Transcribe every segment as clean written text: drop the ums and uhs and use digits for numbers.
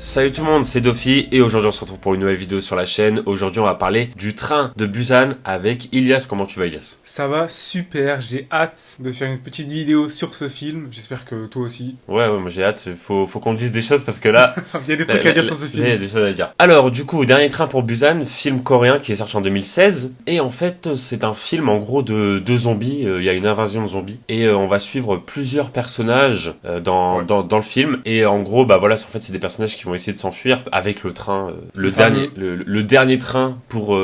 Salut tout le monde, c'est Dofi et aujourd'hui on se retrouve pour une nouvelle vidéo sur la chaîne. Aujourd'hui on va parler du train de Busan avec Ilias. Comment tu vas, Ilias? Ça va super, j'ai hâte de faire une petite vidéo sur ce film, j'espère que toi aussi. Ouais, moi j'ai hâte, faut qu'on dise des choses parce que là... Il y a des trucs à dire sur ce film. Il y a des choses à dire. Alors du coup, Dernier train pour Busan, film coréen qui est sorti en 2016. Et en fait c'est un film en gros de zombies, il y a une invasion de zombies. Et on va suivre plusieurs personnages dans le film. Et en gros, bah voilà, en fait c'est des personnages qui vont essayer de s'enfuir avec le train, le dernier train pour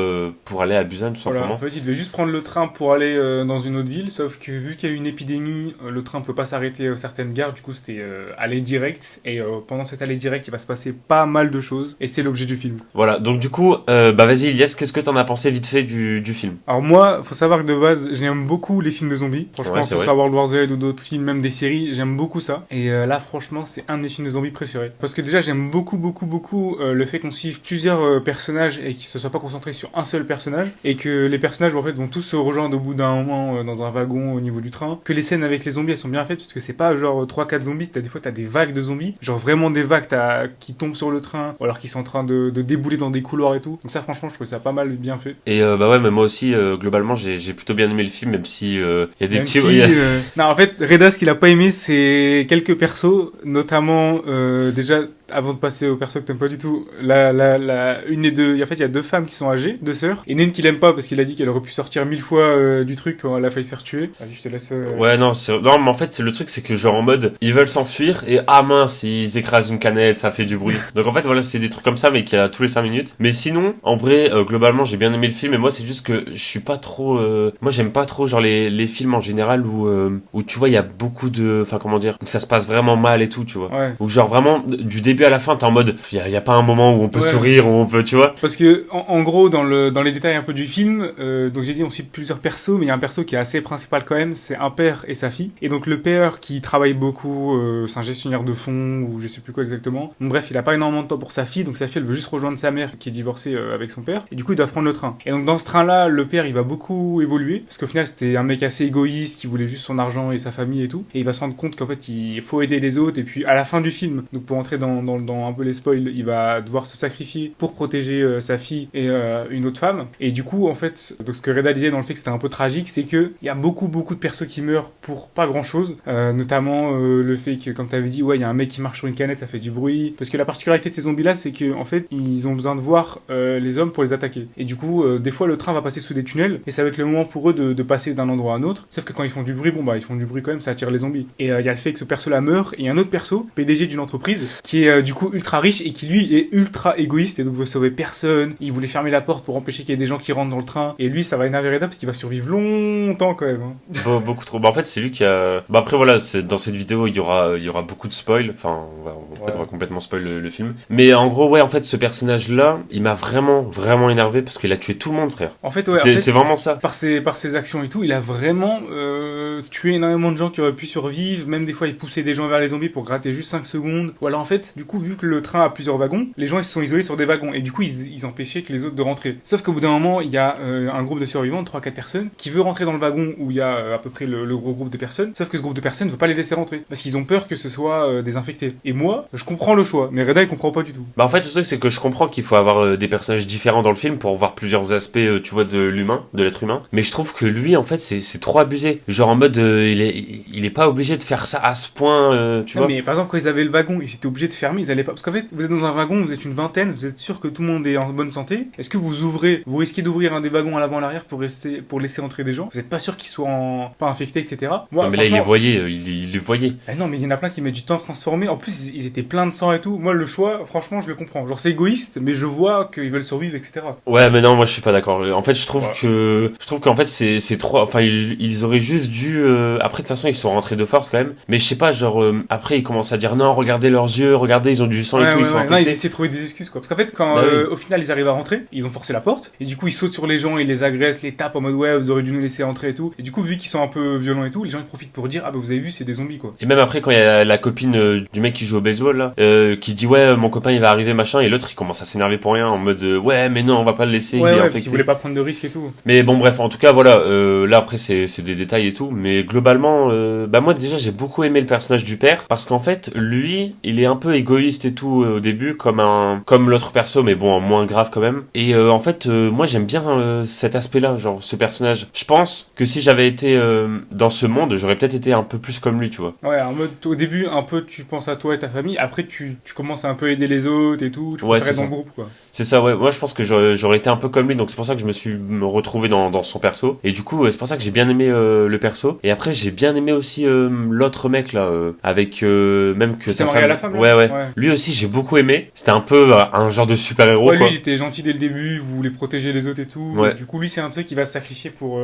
aller à Busan tout simplement. En fait, ils devaient juste prendre le train pour aller dans une autre ville, sauf que vu qu'il y a eu une épidémie, le train ne pouvait pas s'arrêter à certaines gares, du coup c'était aller direct, et pendant cette allée direct, il va se passer pas mal de choses, et c'est l'objet du film. Voilà, donc du coup, bah vas-y Ilias, qu'est-ce que t'en as pensé vite fait du film? Alors moi, faut savoir que de base, j'aime beaucoup les films de zombies, franchement, Ouais, que ce soit World War Z ou d'autres films, même des séries, j'aime beaucoup ça, et là franchement, c'est un de mes films de zombies préférés. Parce que déjà, j'aime beaucoup le fait qu'on suive plusieurs personnages et qu'ils se soient pas concentrés sur un seul personnage, et que les personnages en fait vont tous se rejoindre au bout d'un moment dans un wagon au niveau du train, que les scènes avec les zombies elles sont bien faites parce que c'est pas genre 3-4 zombies, des fois t'as des vagues de zombies, genre vraiment des vagues qui tombent sur le train ou alors qui sont en train de débouler dans des couloirs et tout, donc ça franchement je trouve ça pas mal bien fait. Et bah ouais, mais moi aussi globalement j'ai plutôt bien aimé le film, même si il y a des même petits... si, non en fait Reda, ce qu'il a pas aimé c'est quelques persos, notamment déjà avant de passer aux persos que t'aimes pas du tout, une des deux, en fait il y a deux femmes qui sont âgées, deux sœurs, et une qu'il aime pas parce qu'il a dit qu'elle aurait pu sortir 1000 fois du truc quand elle a failli se faire tuer. Vas-y, je te laisse. Ouais, non, mais en fait le truc c'est que genre en mode ils veulent s'enfuir et ah mince, ils écrasent une canette, ça fait du bruit. Donc en fait voilà, c'est des trucs comme ça mais qui a tous les 5 minutes. Mais sinon, en vrai globalement, j'ai bien aimé le film, et moi c'est juste que je suis pas trop moi j'aime pas trop genre les films en général où tu vois il y a beaucoup de, enfin comment dire, ça se passe vraiment mal et tout, tu vois. Ouais. Ou genre vraiment du début à la fin t'es en mode il y a pas un moment où on peut sourire, où on peut, tu vois. Parce que en gros dans les détails un peu du film, donc j'ai dit on suit plusieurs persos, mais il y a un perso qui est assez principal quand même, c'est un père et sa fille. Et donc le père qui travaille beaucoup, c'est un gestionnaire de fonds ou je sais plus quoi exactement. Donc, bref, il a pas énormément de temps pour sa fille, donc sa fille elle veut juste rejoindre sa mère qui est divorcée avec son père. Et du coup ils doivent prendre le train. Et donc dans ce train-là, le père il va beaucoup évoluer parce qu'au final c'était un mec assez égoïste qui voulait juste son argent et sa famille et tout. Et il va se rendre compte qu'en fait il faut aider les autres. Et puis à la fin du film, donc pour entrer dans un peu les spoils, il va devoir se sacrifier pour protéger sa fille et une autre femme. Et du coup en fait, donc ce que Reda disait dans le fait que c'était un peu tragique, c'est que il y a beaucoup de persos qui meurent pour pas grand chose, notamment le fait que comme t'avais dit, ouais, il y a un mec qui marche sur une canette, ça fait du bruit, parce que la particularité de ces zombies là c'est que en fait ils ont besoin de voir les hommes pour les attaquer, et du coup des fois le train va passer sous des tunnels et ça va être le moment pour eux de passer d'un endroit à un autre, sauf que quand ils font du bruit, bon bah ils font du bruit quand même, ça attire les zombies. Et il y a le fait que ce perso là meurt, et il y a un autre perso, PDG d'une entreprise, qui est du coup ultra riche et qui lui est ultra égoïste et donc veut sauver personne. Il voulait fermer la porte pour empêcher qu'il y ait des gens qui rentrent dans le train, et lui ça va énerver Reda parce qu'il va survivre longtemps quand même, hein. Beaucoup trop. Bah en fait c'est lui qui a... Bah après voilà, dans cette vidéo il y aura beaucoup de spoil, enfin on va complètement spoil le film. Mais en gros ouais, en fait ce personnage là il m'a vraiment énervé parce qu'il a tué tout le monde, frère. En fait ouais, c'est vraiment ça. Par ses actions et tout, il a vraiment tué énormément de gens qui auraient pu survivre, même des fois il poussait des gens vers les zombies pour gratter juste 5 secondes. Ou alors en fait du coup vu que le train a plusieurs wagons, les gens ils se sont isolés sur des wagons et du coup ils empêchaient que les autres de rentrer. Sauf qu'au bout d'un moment il y a un groupe de survivants de 3-4 personnes qui veut rentrer dans le wagon où il y a à peu près le gros groupe de personnes, sauf que ce groupe de personnes veut pas les laisser rentrer parce qu'ils ont peur que ce soit des infectés. Et moi je comprends le choix, mais Reda il comprend pas du tout. Bah en fait le truc c'est que je comprends qu'il faut avoir des personnages différents dans le film pour voir plusieurs aspects tu vois de l'être humain, mais je trouve que lui en fait c'est trop abusé, genre en mode il est pas obligé de faire ça à ce point, tu vois. Mais par exemple quand ils avaient le wagon, ils étaient obligés de fermer, ils allaient pas, parce qu'en fait vous êtes dans un wagon, vous êtes une vingtaine, vous êtes sûr que tout le monde est en bonne santé. Est-ce que vous risquez d'ouvrir un des wagons à l'avant à l'arrière pour laisser entrer des gens? Vous êtes pas sûr qu'ils soient pas infectés, etc. Moi, non, mais là il les voyait. Ah non mais il y en a plein qui mettent du temps à se transformer, en plus ils étaient pleins de sang et tout. Moi le choix franchement je le comprends, genre c'est égoïste mais je vois qu'ils veulent survivre, etc. Ouais mais non, moi je suis pas d'accord. En fait je trouve qu'en fait c'est trop, enfin ils auraient juste dû après de toute façon ils sont rentrés de force quand même, mais je sais pas, genre après ils commencent à dire non, regardez leurs yeux, regardez ils ont du sang et tout, ils sont infectés. Non, ils essaient de trouver des excuses quoi, parce qu'en fait quand au final ils arrivent à rentrer, ils ont forcé la porte et du coup ils sautent sur les gens, ils les agressent, les tapent en mode ouais vous aurez dû nous laisser entrer et tout, et du coup vu qu'ils sont un peu violents et tout, les gens ils profitent pour dire ah bah vous avez vu c'est des zombies quoi. Et même après quand il y a la copine du mec qui joue au baseball là, qui dit ouais mon copain il va arriver machin, et l'autre il commence à s'énerver pour rien en mode ouais mais non on va pas le laisser, il est infecté. Parce qu'il voulait pas prendre de risques et tout. Mais bon bref, en tout cas voilà, là après c'est des détails et tout, mais Mais globalement, bah moi déjà j'ai beaucoup aimé le personnage du père parce qu'en fait lui, il est un peu égoïste et tout au début comme l'autre perso, mais bon moins grave quand même. Et en fait moi j'aime bien cet aspect-là, genre ce personnage. Je pense que si j'avais été dans ce monde, j'aurais peut-être été un peu plus comme lui, tu vois. Ouais, en mode, au début, un peu, tu penses à toi et ta famille, après, tu commences à un peu aider les autres et tout, tu Ouais, préfères c'est être dans ça. le groupe, quoi. C'est ça, ouais. Moi, je pense que j'aurais été un peu comme lui, donc c'est pour ça que je me retrouvé dans son perso. Et du coup, c'est pour ça que j'ai bien aimé le perso. Et après, j'ai bien aimé aussi l'autre mec là, avec même que Qui s'est sa marié femme. à la femme, là? Ouais. Ouais. Lui aussi, j'ai beaucoup aimé. C'était un peu un genre de super-héros, Ouais, lui, quoi. il était gentil dès le début, il voulait protéger les autres et tout. Ouais. Et du coup, lui, c'est un de ceux qui va se sacrifier pour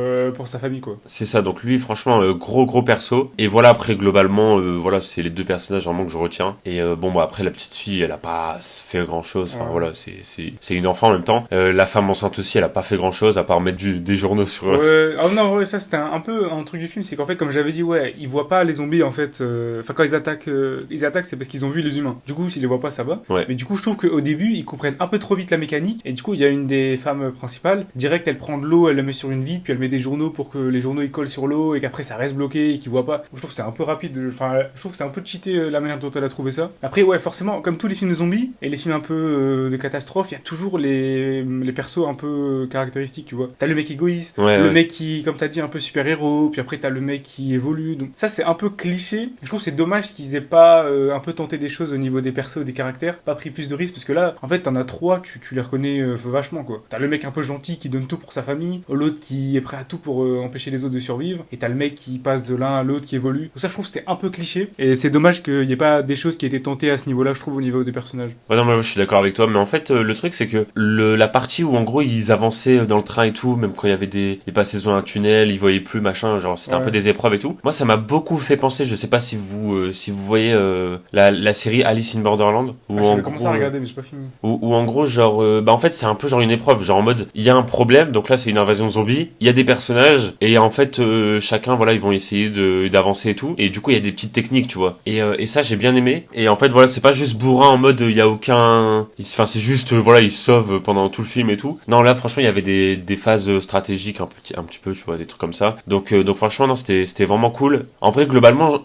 sa famille, quoi. C'est ça, donc lui, franchement, gros perso. Et voilà, après, globalement, voilà, c'est les deux personnages vraiment que je retiens. Et bon, bah, après, la petite fille, elle a pas fait grand-chose. Enfin, Ouais. voilà, c'est une enfant en même temps. La femme enceinte aussi, elle a pas fait grand-chose à part mettre des journaux sur... Ouais, oh non, ouais, ça c'était un peu un truc du film, c'est qu'en fait, comme j'avais dit, ouais, ils voient pas les zombies en fait. Enfin, quand ils attaquent, c'est parce qu'ils ont vu les humains. Du coup, s'ils les voient pas, ça va. Ouais. Mais du coup, je trouve qu'au début, ils comprennent un peu trop vite la mécanique. Et du coup, il y a une des femmes principales, direct, elle prend de l'eau, elle le met sur une vitre, puis elle met des journaux pour que les journaux ils collent sur l'eau et qu'après ça reste bloqué et qu'ils voient pas. Je trouve que c'était un peu rapide. Enfin, je trouve que c'est un peu cheaté la manière dont elle a trouvé ça. Après, ouais, forcément, comme tous les films de zombies et les films un peu de catastrophe, il y a toujours les persos un peu caractéristiques, tu vois. T'as le mec égoïste, Ouais, le ouais. mec qui, comme t'as dit, un peu super-héros, puis après t'as le mec qui évolue. Donc ça, c'est un peu cliché. Je trouve que c'est dommage qu'ils aient pas un peu tenté des choses au niveau des persos, des caractères, pas pris plus de risques, parce que là, en fait, t'en as trois, tu les reconnais vachement, quoi. T'as le mec un peu gentil qui donne tout pour sa famille, l'autre qui est prêt à tout pour empêcher les autres de survivre, et t'as le mec qui passe de l'un à l'autre, qui évolue. Donc ça, je trouve que c'était un peu cliché, et c'est dommage qu'il y ait pas des choses qui aient été tentées à ce niveau-là, je trouve, au niveau des personnages. Ouais, non, mais je suis d'accord avec toi, mais en fait, le truc, c'est que la partie où, en gros, ils avançaient dans le train et tout, même quand il y avait ils passaient dans un tunnel, ils voyaient plus, machin, genre, c'était un peu Ouais. des épreuves et tout. Moi, ça m'a beaucoup fait penser, je sais pas si vous voyez la série Alice in Borderland, où Ah, en j'avais commencé à gros, regarder, mais j'ai pas fini. où en gros, genre, bah en fait, c'est un peu genre une épreuve, genre en mode, il y a un problème, donc là, c'est une invasion de zombies, il y a des personnages, et en fait, chacun, voilà, ils vont essayer d'avancer et tout, et du coup, il y a des petites techniques, tu vois. Et ça, j'ai bien aimé. Et en fait, voilà, c'est pas juste bourrin en mode, il y a aucun, enfin, c'est juste, voilà, ils se sauvent pendant tout le film et tout. Non, là, franchement, il y avait des phases stratégiques un petit peu, tu vois, des trucs comme ça. Donc franchement, non, c'était vraiment cool. En vrai, globalement,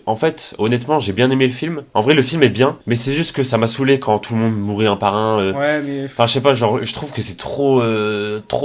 en fait, honnêtement, j'ai bien aimé le film. En vrai, le film est bien, mais c'est juste que ça m'a saoulé quand tout le monde mourait un par un. Ouais, mais Enfin, je sais pas, genre, je trouve que c'est trop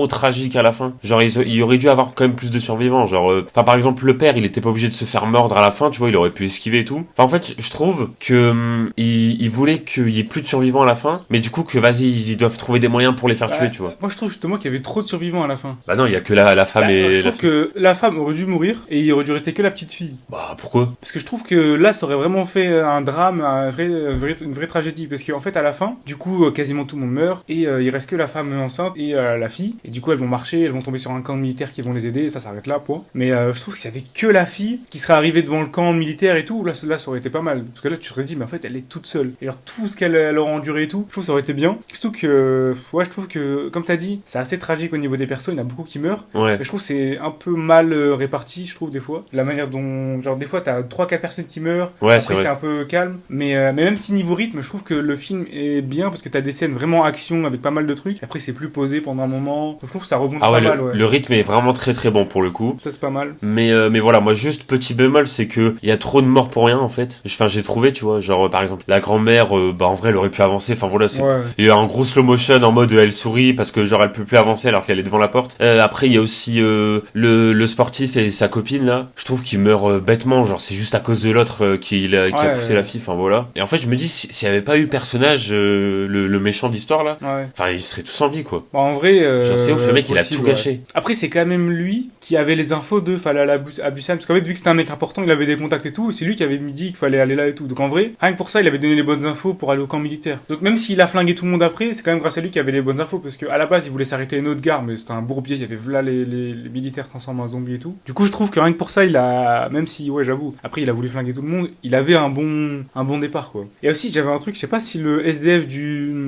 tragique à la fin. Genre, il aurait dû avoir quand même plus de survivants. Genre, enfin, par exemple, le père, il était pas obligé de se faire mordre à la fin, tu vois, il aurait pu esquiver et tout. Enfin, en fait, je trouve que il voulait qu'il y ait plus de survivants à la fin, mais du coup que vas-y, ils doivent trouver des moyens pour les faire tuer, tu vois. moi je trouve justement qu'il y avait trop de survivants à la fin. Bah non, il y a que la femme et Je la trouve que la femme aurait dû mourir et il aurait dû rester que la petite fille. Bah pourquoi? Parce que je trouve que là, ça aurait vraiment fait un drame, une vraie tragédie. Parce qu'en fait, à la fin, du coup, quasiment tout le monde meurt et il reste que la femme enceinte et la fille. Et du coup, elles vont marcher, elles vont tomber sur un camp de militaires qui vont les aider et ça s'arrête là, point. Mais je trouve que s'il y avait que la fille qui serait arrivée devant le camp militaire et tout, là, ça aurait été pas mal. Parce que là, tu te serais dit, mais en fait, elle est toute seule. Et alors, tout ce qu'elle aura enduré et tout, je trouve que ça aurait été bien. Surtout que, ouais, je trouve que, comme t'as dit, c'est assez tragique au niveau des persos, il y en a beaucoup qui meurent. Ouais. Et je trouve que c'est un peu mal réparti, je trouve, des fois. La manière dont, genre, des fois, t'as 3-4 personnes qui meurent. Ouais, Après, c'est vrai. c'est un peu calme. Mais même si niveau rythme, je trouve que le film est bien parce que t'as des scènes vraiment action avec pas mal de trucs. Après, c'est plus posé pendant un moment. Donc, je trouve que ça rebondit Ah ouais, pas mal, ouais. le rythme est vraiment très bon pour le coup. Ça, c'est pas mal. Mais voilà, moi juste petit bémol, c'est que il y a trop de morts pour rien en fait. Enfin, j'ai trouvé, tu vois, genre par exemple la grand-mère, bah en vrai, elle aurait pu avancer. Enfin voilà, Ouais. il y a eu un gros slow motion en mode elle sourit parce que genre elle peut plus avancer alors qu'elle est devant la porte. Après, il y a aussi le sportif et sa copine là. Je trouve qu'il meurt bêtement, genre c'est juste à cause de l'autre qui a poussé Ouais. la fille. Enfin voilà. Et en fait, je me dis s'il y avait pas eu personnage, le méchant de l'histoire là, Ouais. enfin ils seraient tous en vie quoi. Bon, en vrai, Genre c'est ouf, le mec il a possible, tout ouais. gâché. Après, c'est quand même lui qui avait les infos de fallait aller à Busan. Parce qu'en fait, vu que c'était un mec important, il avait des contacts et tout. C'est lui qui avait dit qu'il fallait aller là et tout. Donc en vrai, rien que pour ça, il avait donné les bonnes infos pour aller au camp militaire. Donc même s'il a flingué tout le monde après, c'est quand même grâce à lui qu'il avait les bonnes infos. Parce qu'à la base, il voulait s'arrêter à une autre gare, mais c'était un bourbier. Il y avait là les militaires transformés en zombies et tout. Du coup, je trouve que rien que pour ça, il a, même si, ouais, j'avoue, après il a voulu flinguer tout le monde, il avait un bon départ quoi. Et aussi, j'avais un truc, je sais pas si le SDF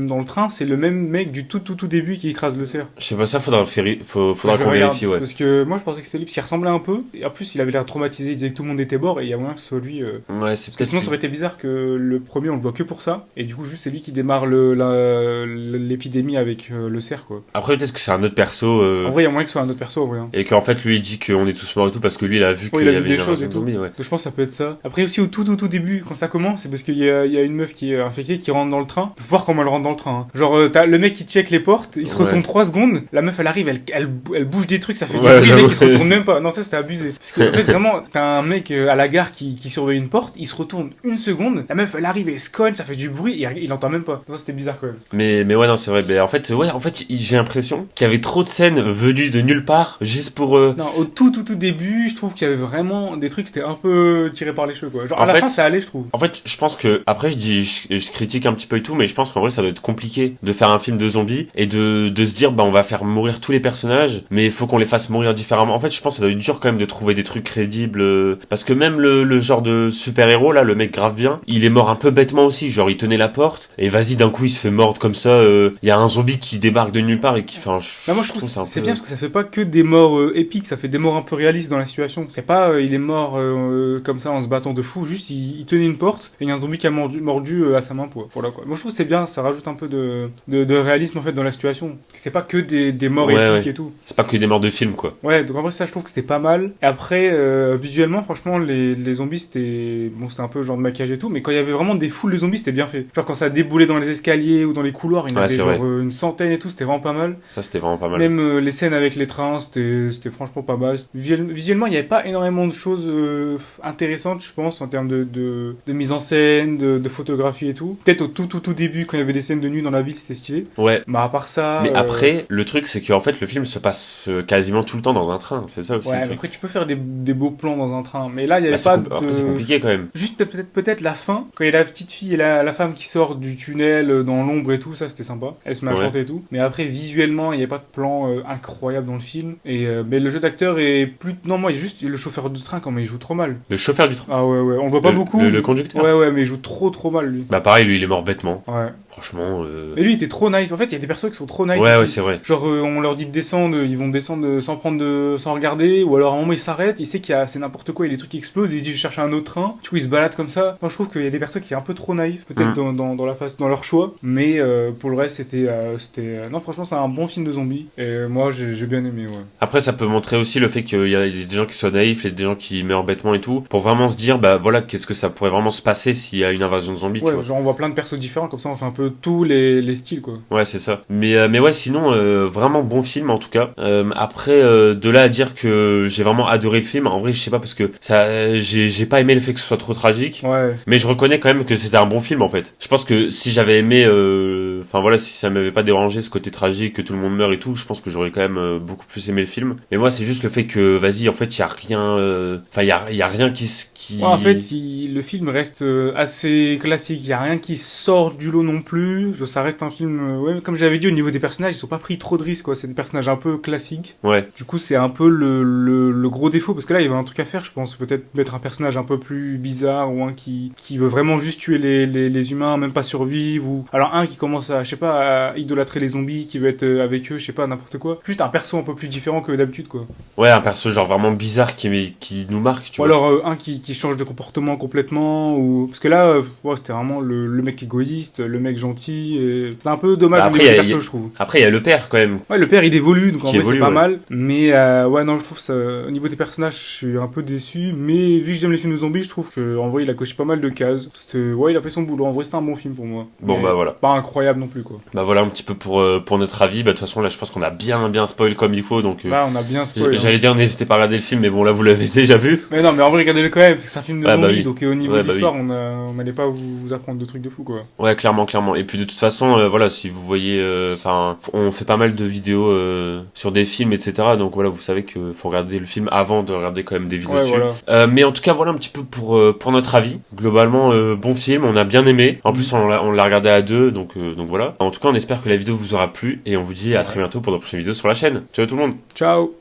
filme dans le train, c'est le même mec du tout début qui écrase le cerf. Je sais pas, ça faudra Je qu'on regarde, vérifie, ouais. parce que moi je pensais que c'était lui, parce qu'il ressemblait un peu, et en plus il avait l'air traumatisé, il disait que tout le monde était mort, et il y a moyen que ce soit lui. Ouais, c'est Parce que peut-être. sinon ça aurait été bizarre que le premier on le voit que pour ça, et du coup juste c'est lui qui démarre l'épidémie avec le cerf, quoi. Après, peut-être que c'est un autre perso. En vrai il y a moyen que ce soit un autre perso, en vrai. Hein. Et qu'en fait, lui, il dit qu'on est tous morts et tout parce que lui, il a vu Ouais, qu'il il a y vu avait des une choses invasion et de tout. zombies, ouais. Donc je pense que ça peut être ça. Après aussi au tout début, quand ça commence, c'est parce qu'il y a une meuf qui est infectée qui rentre dans le train. Faut voir comment elle rentre dans le train. Hein. Genre t'as le mec qui check les portes, il se retourne 3 secondes, la meuf elle arrive, elle bouge des trucs, ça fait du bruit, le mec il se retourne même pas. Non, ça c'était abusé. Parce que en fait vraiment, t'as un mec à la gare qui surveille une porte, il se retourne une seconde, la meuf elle arrive, elle se cogne, ça fait du bruit, il entend même pas. Ça c'était bizarre quand même. Mais ouais, non, c'est vrai. Mais en fait, j'ai l'impression qu'il y avait trop de scènes venues de nulle part, juste pour. Non, au tout début, je trouve qu'il y avait vraiment des trucs, c'était un peu tiré par les cheveux, quoi. Genre, à la fin, ça allait, je trouve. En fait, je pense que, après, je critique un petit peu et tout, mais je pense qu'en vrai, ça doit être compliqué de faire un film de zombies et de se dire, bah, on va faire mourir tous les personnages, mais il faut qu'on les fasse mourir différemment. En fait, je pense que ça doit être dur quand même de trouver des trucs crédibles, parce que même le genre de super-héros, là, le mec grave bien, il est mort un peu bêtement aussi. Genre, il tenait la porte, et vas-y, d'un coup, il se fait mordre comme ça, il y a un zombie qui débarque de nulle part et qui fait un. Bah, moi, je trouve c'est bien parce que ça fait pas que des morts épiques, ça fait des morts un peu réalistes dans la situation. C'est pas, il est mort comme ça en se battant de fou, juste il tenait une porte et il y a un zombie qui a mordu à sa main, voilà quoi. Moi je trouve que c'est bien, ça rajoute un peu de réalisme en fait dans la situation. C'est pas que des morts épiques et tout. C'est pas que des morts de film quoi. Ouais, donc en vrai ça je trouve que c'était pas mal. Et après visuellement franchement les zombies c'était un peu genre de maquillage et tout, mais quand il y avait vraiment des foules de zombies c'était bien fait. Genre quand ça déboulait dans les escaliers ou dans les couloirs, il y en avait genre une centaine et tout, c'était vraiment pas mal. Ça c'était vraiment pas mal. Même les scènes avec les trains, c'était franchement pas mal. Visuellement, il n'y avait pas énormément de choses intéressantes, je pense, en termes de mise en scène, de photographie et tout. Peut-être au tout début, quand il y avait des scènes de nuit dans la ville, c'était stylé. Ouais. Mais à part ça... Mais après, le truc, c'est qu'en fait, le film se passe quasiment tout le temps dans un train. C'est ça aussi. Ouais, mais après, tu peux faire des beaux plans dans un train. Mais là, il n'y avait pas de... Après, c'est compliqué quand même. Juste peut-être la fin, quand il y a la petite fille et la femme qui sort du tunnel dans l'ombre et tout, ça, c'était sympa. Elle se met à chanter et tout. Mais après, visuellement, il n'y avait pas de plan incroyable dans le film. Et mais le jeu d'acteur est plus... Non, moi, il y a juste le chauffeur de train, quand il joue trop mal. Le chauffeur du train? Ah ouais, on le voit pas beaucoup. Le conducteur? Ouais, mais il joue trop mal, lui. Bah pareil, lui, il est mort bêtement. Ouais. Franchement... Mais lui, il était trop naïf. En fait, il y a des personnes qui sont trop naïfs. Ouais, c'est vrai. Genre, on leur dit de descendre, ils vont descendre sans regarder, ou alors à un moment, ils s'arrêtent, ils savent c'est n'importe quoi, il y a des trucs qui explosent, ils disent, je cherche un autre train. Du coup, ils se baladent comme ça. Moi, je trouve qu'il y a des personnes qui sont un peu trop naïfs, peut-être dans leur choix. Mais pour le reste, c'était... Non, franchement, c'est un bon film de zombies. Et moi, j'ai bien aimé, ouais. Après, ça peut montrer aussi le fait qu'il y a des gens qui soient naïfs, et des gens qui meurent bêtement et tout, pour vraiment se dire, bah voilà, qu'est-ce que ça pourrait vraiment se passer s'il y a une invasion de zombies, ouais, tu vois. Genre, on voit plein de persos différents, comme ça, on fait un peu tous les styles, quoi. Ouais, c'est ça. Mais ouais, sinon, vraiment bon film, en tout cas. Après, de là à dire que j'ai vraiment adoré le film, en vrai, je sais pas, parce que j'ai pas aimé le fait que ce soit trop tragique. Ouais. Mais je reconnais quand même que c'était un bon film, en fait. Je pense que si j'avais aimé, enfin voilà, si ça m'avait pas dérangé ce côté tragique, que tout le monde meurt et tout, je pense que j'aurais quand même beaucoup plus aimé le film. Mais moi, c'est juste le fait que, vas-y, en fait, il y a rien, enfin, il y a rien qui... Ouais, en fait, le film reste assez classique. Il y a rien qui sort du lot non plus. Ça reste un film, ouais, comme j'avais dit, au niveau des personnages, ils sont pas pris trop de risques, quoi. C'est des personnages un peu classiques. Ouais. Du coup, c'est un peu le gros défaut, parce que là, il y avait un truc à faire, je pense. Peut-être mettre un personnage un peu plus bizarre, ou un qui veut vraiment juste tuer les humains, même pas survivre, ou alors un qui commence à, je sais pas, à idolâtrer les zombies, qui veut être avec eux, je sais pas, n'importe quoi. Juste un perso un peu plus différent que d'habitude, quoi. Ouais, un perso genre vraiment bizarre qui nous marque, tu vois. Ou alors un qui change de comportement complètement, ou parce que là, ouais, c'était vraiment le mec égoïste, le mec gentil, et c'est un peu dommage au niveau des persos, je trouve. Après, il y a le père, quand même. Ouais, le père, il évolue, donc en vrai, c'est pas ouais. mal. Mais ouais, non, je trouve ça, au niveau des personnages, je suis un peu déçu, mais vu que j'aime les films de zombies, je trouve que en vrai, il a coché pas mal de cases. Ouais, il a fait son boulot. En vrai, c'était un bon film pour moi. Bon, mais bah voilà. Pas incroyable non plus, quoi. Bah voilà un petit peu pour notre avis. Bah de toute façon là, je pense qu'on a bien spoil comme il faut, donc. Bah, on a bien spoil. J'allais dire n'hésitez pas à regarder le film, mais bon là vous l'avez déjà vu. Mais non, mais en vrai, regardez-le quand même, parce que c'est un film de zombies, bah oui. donc au niveau de bah l'histoire, on n'allait pas vous apprendre de trucs de fou, quoi. Ouais, clairement. Et puis de toute façon, voilà, si vous voyez, enfin, on fait pas mal de vidéos sur des films, etc. Donc voilà, vous savez que faut regarder le film avant de regarder quand même des vidéos dessus. Voilà. Mais en tout cas, voilà un petit peu pour notre avis. Globalement, bon film, on a bien aimé. En plus, on l'a regardé à deux, donc voilà. En tout cas, on espère que la vidéo vous aura plu et on vous dit à très bientôt pour de prochaines vidéos sur la chaîne. Ciao tout le monde. Ciao.